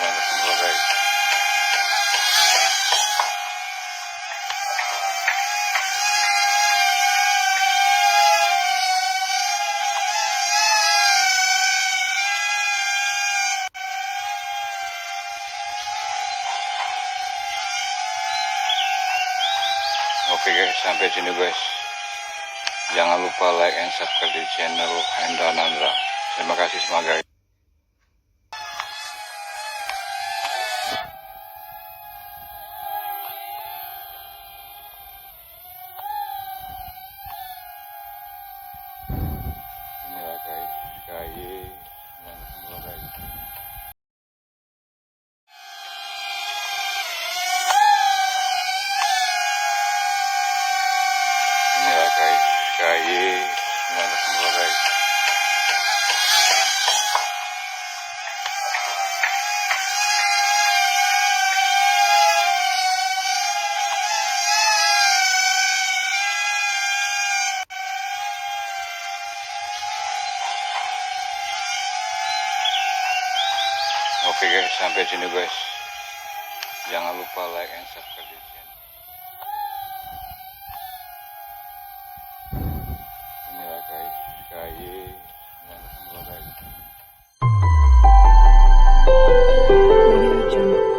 guys. Oke guys, sampai sini guys. Jangan lupa like and subscribe di channel Hendra Nandra. Terima kasih semua guys. Inilah guys, KY dan semua guys. Inilah guys, KY dan semua guys. Oke guys, sampai sini guys. Jangan lupa like and subscribe di channel. Inilah guys, KY dan semua guys. Audio Jungle.